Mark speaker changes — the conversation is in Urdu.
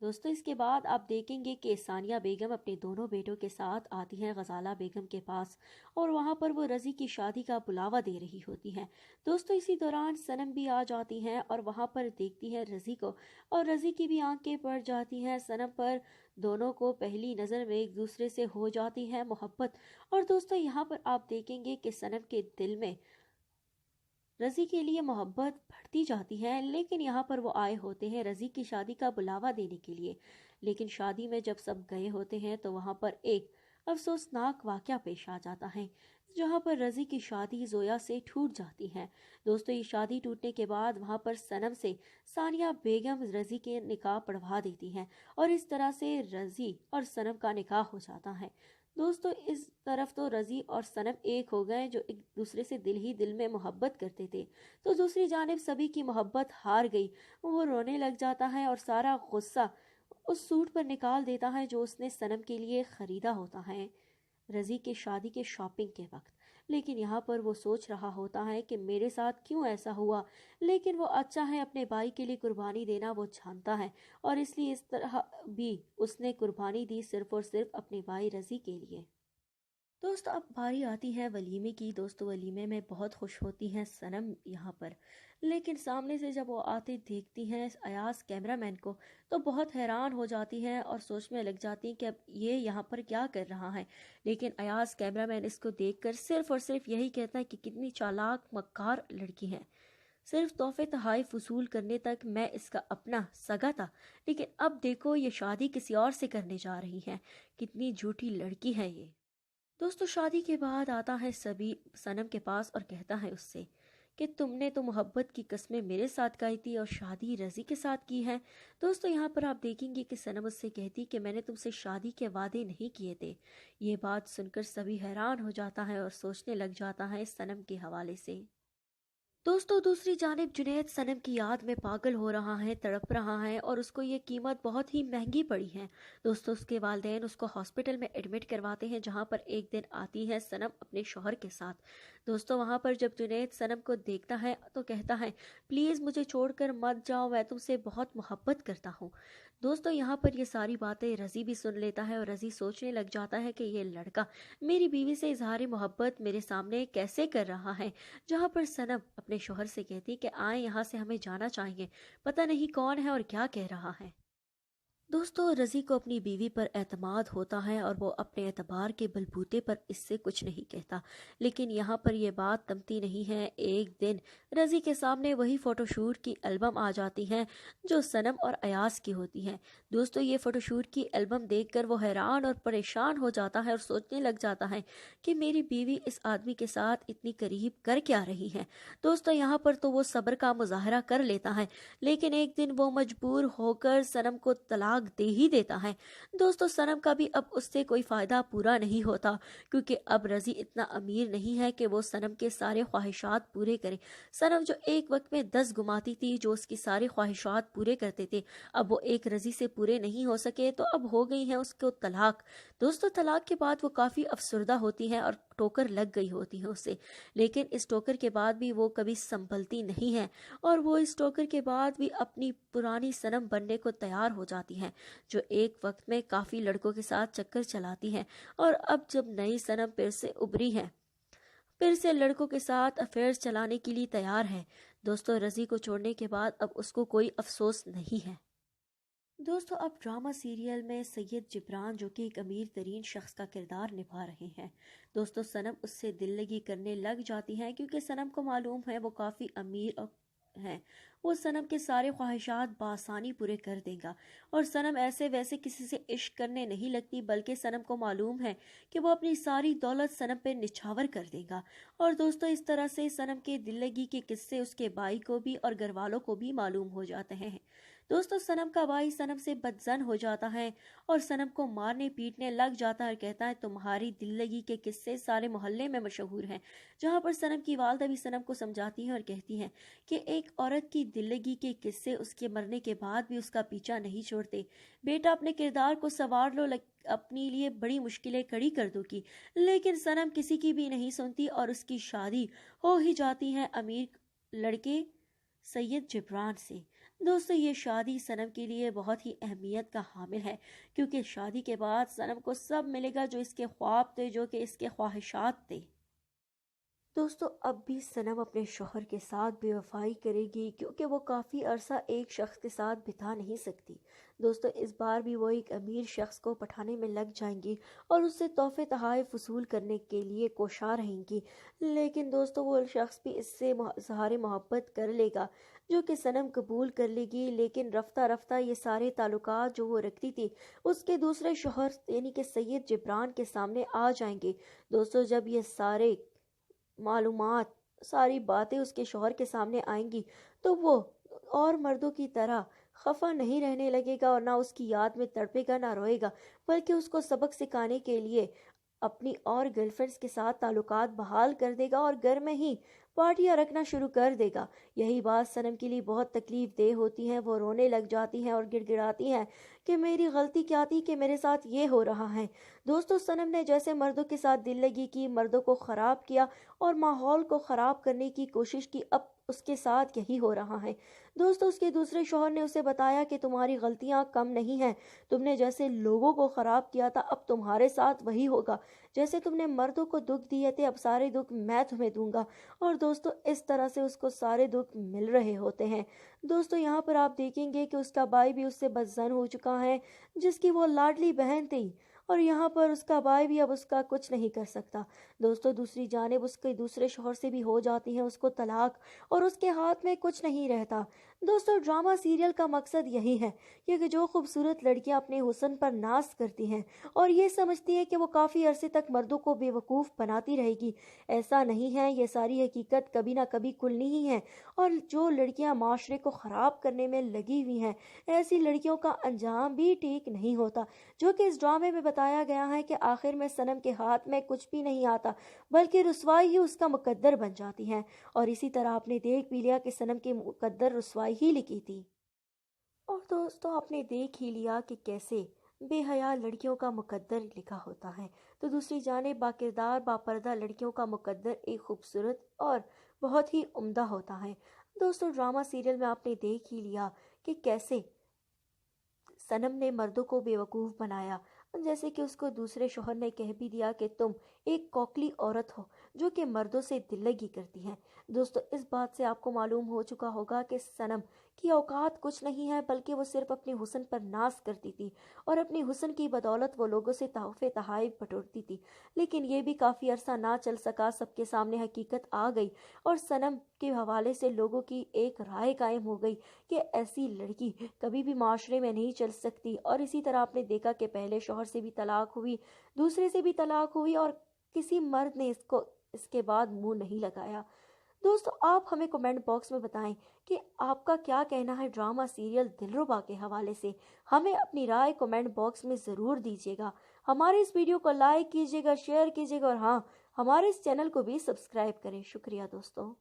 Speaker 1: دوستوں اس کے بعد آپ دیکھیں گے کہ ثانیہ بیگم اپنے دونوں بیٹوں کے ساتھ آتی ہیں غزالہ بیگم کے پاس، اور وہاں پر وہ رضی کی شادی کا بلاوا دے رہی ہوتی ہیں۔ دوستوں اسی دوران صنم بھی آ جاتی ہیں اور وہاں پر دیکھتی ہیں رضی کو، اور رضی کی بھی آنکھیں پڑ جاتی ہیں صنم پر۔ دونوں کو پہلی نظر میں ایک دوسرے سے ہو جاتی ہے محبت، اور دوستوں یہاں پر آپ دیکھیں گے کہ صنم کے دل میں رضی کے لیے محبت بڑھتی جاتی ہے، لیکن یہاں پر وہ آئے ہوتے ہیں رضی کی شادی کا بلاوا دینے کے لیے۔ لیکن شادی میں جب سب گئے ہوتے ہیں تو وہاں پر ایک افسوسناک واقعہ پیش آ جاتا ہے، جہاں پر رضی کی شادی زویا سے ٹوٹ جاتی ہے۔ دوستو یہ شادی ٹوٹنے کے بعد وہاں پر صنم سے ثانیہ بیگم رضی کے نکاح پڑھوا دیتی ہیں، اور اس طرح سے رضی اور صنم کا نکاح ہو جاتا ہے۔ دوستو اس طرف تو رضی اور صنم ایک ہو گئے جو ایک دوسرے سے دل ہی دل میں محبت کرتے تھے، تو دوسری جانب سبھی کی محبت ہار گئی۔ وہ رونے لگ جاتا ہے اور سارا غصہ اس سوٹ پر نکال دیتا ہے جو اس نے صنم کے لیے خریدا ہوتا ہے رضی کے شادی کے شاپنگ کے وقت۔ لیکن یہاں پر وہ سوچ رہا ہوتا ہے کہ میرے ساتھ کیوں ایسا ہوا، لیکن وہ اچھا ہے اپنے بھائی کے لیے قربانی دینا وہ جانتا ہے، اور اس لیے اس طرح بھی اس نے قربانی دی صرف اور صرف اپنے بھائی رضی کے لیے۔ دوست اب باری آتی ہے ولیمے کی۔ دوستو ولیمے میں بہت خوش ہوتی ہیں صنم یہاں پر، لیکن سامنے سے جب وہ آتے دیکھتی ہیں ایاز کیمرہ مین کو تو بہت حیران ہو جاتی ہیں اور سوچنے لگ جاتی ہیں کہ اب یہ یہاں پر کیا کر رہا ہے۔ لیکن ایاز کیمرہ مین اس کو دیکھ کر صرف اور صرف یہی کہتا ہے کہ کتنی چالاک مکار لڑکی ہے، صرف تحفے تحائف وصول کرنے تک میں اس کا اپنا سگا تھا، لیکن اب دیکھو یہ شادی کسی اور سے کرنے جا رہی ہے، کتنی جھوٹی لڑکی ہے یہ۔ دوستو شادی کے بعد آتا ہے سبھی صنم کے پاس اور کہتا ہے اس سے کہ تم نے تو محبت کی قسمیں میرے ساتھ کھائی تھی اور شادی رضی کے ساتھ کی ہے۔ دوستو یہاں پر آپ دیکھیں گے کہ صنم اس سے کہتی کہ میں نے تم سے شادی کے وعدے نہیں کیے تھے۔ یہ بات سن کر سبھی حیران ہو جاتا ہے اور سوچنے لگ جاتا ہے صنم کے حوالے سے۔ دوستو دوسری جانب جنید صنم کی یاد میں پاگل ہو رہا ہے، تڑپ رہا ہے، اور اس کو یہ قیمت بہت ہی مہنگی پڑی ہے۔ دوستو اس کے والدین اس کو ہاسپٹل میں ایڈمٹ کرواتے ہیں، جہاں پر ایک دن آتی ہے صنم اپنے شوہر کے ساتھ۔ دوستو وہاں پر جب جنید صنم کو دیکھتا ہے تو کہتا ہے پلیز مجھے چھوڑ کر مت جاؤ، میں تم سے بہت محبت کرتا ہوں۔ دوستو یہاں پر یہ ساری باتیں رضی بھی سن لیتا ہے، اور رضی سوچنے لگ جاتا ہے کہ یہ لڑکا میری بیوی سے اظہار محبت میرے سامنے کیسے کر رہا ہے، جہاں پر صنم اپنے شوہر سے کہتی کہ آئیں یہاں سے، ہمیں جانا چاہیے، پتہ نہیں کون ہے اور کیا کہہ رہا ہے۔ دوستو رضی کو اپنی بیوی پر اعتماد ہوتا ہے اور وہ اپنے اعتبار کے بلبوتے پر اس سے کچھ نہیں کہتا، لیکن یہاں پر یہ بات تمتی نہیں ہے۔ ایک دن رضی کے سامنے وہی فوٹو شوٹ کی البم آ جاتی ہے جو صنم اور ایاز کی ہوتی ہے۔ دوستو یہ فوٹو شوٹ کی البم دیکھ کر وہ حیران اور پریشان ہو جاتا ہے اور سوچنے لگ جاتا ہے کہ میری بیوی اس آدمی کے ساتھ اتنی قریب کر کیا رہی ہے۔ دوستو یہاں پر تو وہ صبر کا مظاہرہ کر لیتا ہے، لیکن ایک دن وہ مجبور ہو کر صنم کو طلاق دے ہی دیتا ہے۔ دوستو صنم کا بھی اب اس سے کوئی فائدہ پورا نہیں ہوتا، کیونکہ اب رضی اتنا امیر نہیں ہے کہ وہ صنم کے سارے خواہشات پورے کرے۔ صنم جو ایک وقت میں 10 گماتی تھی جو اس کی سارے خواہشات پورے کرتے تھے، اب وہ ایک رضی سے پورے نہیں ہو سکے، تو اب ہو گئی ہے اس کو طلاق۔ دوستو طلاق کے بعد وہ کافی افسردہ ہوتی ہے اور ٹوکر لگ گئی ہوتی ہے اسے، لیکن اس ٹوکر کے بعد بھی وہ کبھی سنبھلتی نہیں ہے، اور وہ اس ٹوکر کے بعد بھی اپنی پرانی صنم بننے کو تیار ہو جاتی ہے، جو ایک وقت میں کافی لڑکوں کے ساتھ چکر چلاتی ہے، اور اب جب نئی صنم پھر سے ابری ہے، پھر سے لڑکوں کے ساتھ افیئرز چلانے کے لیے تیار ہے۔ دوستو رضی کو چھوڑنے کے بعد اب اس کو کوئی افسوس نہیں ہے۔ دوستو اب ڈرامہ سیریل میں سید جبران جو کہ ایک امیر ترین شخص کا کردار نبھا رہے ہیں۔ دوستو صنم اس سے دل لگی کرنے لگ جاتی ہے، کیونکہ صنم کو معلوم ہے وہ کافی امیر ہے، وہ صنم کے سارے خواہشات بآسانی پورے کر دے گا، اور صنم ایسے ویسے کسی سے عشق کرنے نہیں لگتی، بلکہ صنم کو معلوم ہے کہ وہ اپنی ساری دولت صنم پہ نچھاور کر دے گا۔ اور دوستو اس طرح سے صنم کے دل لگی کے قصے اس کے بھائی کو بھی اور گھر والوں کو بھی معلوم ہو جاتے ہیں۔ دوستو صنم کا بھائی صنم سے بدظن ہو جاتا ہے اور صنم کو مارنے پیٹنے لگ جاتا ہے اور کہتا ہے تمہاری دل لگی کے قصے سارے محلے میں مشہور ہیں، جہاں پر صنم کی والدہ بھی صنم کو سمجھاتی ہیں اور کہتی ہیں کہ ایک عورت کی دل لگی کے قصے اس کے مرنے کے بعد بھی اس کا پیچھا نہیں چھوڑتے۔ بیٹا اپنے کردار کو سنوار لو، اپنی لیے بڑی مشکلیں کھڑی کر دو گی، لیکن صنم کسی کی بھی نہیں سنتی اور اس کی شادی ہو ہی جاتی ہے امیر لڑکے سید جبران سے۔ دوستو یہ شادی سنم کے لیے بہت ہی اہمیت کا حامل ہے، کیونکہ شادی کے بعد سنم کو سب ملے گا جو اس کے خواب تھے، جو کہ اس کے خواہشات تھے۔ دوستو اب بھی سنم اپنے شوہر کے ساتھ بے وفائی کرے گی، کیونکہ وہ کافی عرصہ ایک شخص کے ساتھ بتا نہیں سکتی۔ دوستو اس بار بھی وہ ایک امیر شخص کو پٹھانے میں لگ جائیں گی اور اس سے تحفے تحائف وصول کرنے کے لیے کوشاں رہیں گی، لیکن دوستو وہ شخص بھی اس سے اظہار محبت کر لے گا، جو کہ سنم قبول کر لے گی، لیکن رفتہ رفتہ یہ سارے تعلقات جو وہ رکھتی تھی اس کے دوسرے شوہر یعنی کہ سید جبران کے سامنے آ جائیں گے۔ دوستو جب یہ سارے معلومات، ساری باتیں اس کے شوہر کے سامنے آئیں گی تو وہ اور مردوں کی طرح خفا نہیں رہنے لگے گا اور نہ اس کی یاد میں تڑپے گا نہ روئے گا، بلکہ اس کو سبق سکھانے کے لیے اپنی اور گرل فرینڈز کے ساتھ تعلقات بحال کر دے گا اور گھر میں ہی پارٹیاں رکھنا شروع کر دے گا۔ یہی بات سنم کے لیے بہت تکلیف دہ ہوتی ہے، وہ رونے لگ جاتی ہیں اور گڑ گڑاتی ہیں کہ میری غلطی کیا تھی کہ میرے ساتھ یہ ہو رہا ہے۔ دوستو سنم نے جیسے مردوں کے ساتھ دل لگی کی، مردوں کو خراب کیا اور ماحول کو خراب کرنے کی کوشش کی، اب اس کے ساتھ یہی ہو رہا ہے۔ دوستو اس کے دوسرے شوہر نے اسے بتایا کہ تمہاری غلطیاں کم نہیں ہیں، تم نے جیسے لوگوں کو خراب کیا تھا اب تمہارے ساتھ وہی ہوگا، جیسے تم نے مردوں کو دکھ دیے تھے اب سارے دکھ میں تمہیں دوں گا۔ اور دوستو اس طرح سے اس کو سارے دکھ مل رہے ہوتے ہیں۔ دوستو یہاں پر آپ دیکھیں گے کہ اس کا بھائی بھی اس سے بدظن ہو چکا ہے، جس کی وہ لاڈلی بہن تھی، اور یہاں پر اس کا بھائی بھی اب اس کا کچھ نہیں کر سکتا۔ دوستو دوسری جانب اس کے دوسرے شوہر سے بھی ہو جاتی ہے اس کو طلاق اور اس کے ہاتھ میں کچھ نہیں رہتا۔ دوستو ڈرامہ سیریل کا مقصد یہی ہے کہ جو خوبصورت لڑکیاں اپنے حسن پر ناز کرتی ہیں اور یہ سمجھتی ہیں کہ وہ کافی عرصے تک مردوں کو بے وقوف بناتی رہے گی، ایسا نہیں ہے، یہ ساری حقیقت کبھی نہ کبھی کھلنی ہی ہے۔ اور جو لڑکیاں معاشرے کو خراب کرنے میں لگی ہوئی ہیں، ایسی لڑکیوں کا انجام بھی ٹھیک نہیں ہوتا، جو کہ اس ڈرامے میں بتایا گیا ہے کہ آخر میں سنم کے ہاتھ میں کچھ بھی نہیں آتا، بلکہ رسوائی ہی اس کا مقدر بن جاتی ہے۔ اور اسی طرح آپ نے دیکھ بھی لیا کہ سنم کے مقدر رسوائی ہی لکھی تھی۔ اور دوستو آپ نے دیکھ ہی لیا کہ کیسے بے حیا لڑکیوں کا مقدر لکھا ہوتا ہے، تو دوسری جانب باکردار باپردہ لڑکیوں کا مقدر ایک خوبصورت اور بہت ہی عمدہ ہوتا ہے۔ دوستو ڈرامہ سیریل میں آپ نے دیکھ ہی لیا کہ کیسے سنم نے مردوں کو بے وقوف بنایا، جیسے کہ اس کو دوسرے شوہر نے کہہ بھی دیا کہ تم ایک کوکلی عورت ہو جو کہ مردوں سے دل لگی کرتی ہے۔ دوستو اس بات سے آپ کو معلوم ہو چکا ہوگا کہ سنم کی اوقات کچھ نہیں ہے، بلکہ وہ صرف اپنے حسن پر ناز کرتی تھی اور اپنی حسن کی بدولت وہ لوگوں سے تحفے تحائف بٹورتی تھی، لیکن یہ بھی کافی عرصہ نہ چل سکا، سب کے سامنے حقیقت آ گئی اور سنم کے حوالے سے لوگوں کی ایک رائے قائم ہو گئی کہ ایسی لڑکی کبھی بھی معاشرے میں نہیں چل سکتی۔ اور اسی طرح آپ نے دیکھا کہ پہلے شوہر سے بھی طلاق ہوئی، دوسرے سے بھی طلاق ہوئی اور کسی مرد نے اس کے بعد منہ نہیں لگایا۔ دوستو آپ ہمیں کمنٹ باکس میں بتائیں کہ آپ کا کیا کہنا ہے ڈرامہ سیریل دلربا کے حوالے سے، ہمیں اپنی رائے کمنٹ باکس میں ضرور دیجیے گا۔ ہمارے اس ویڈیو کو لائک کیجیے گا، شیئر کیجیے گا اور ہاں ہمارے اس چینل کو بھی سبسکرائب کریں۔ شکریہ دوستو۔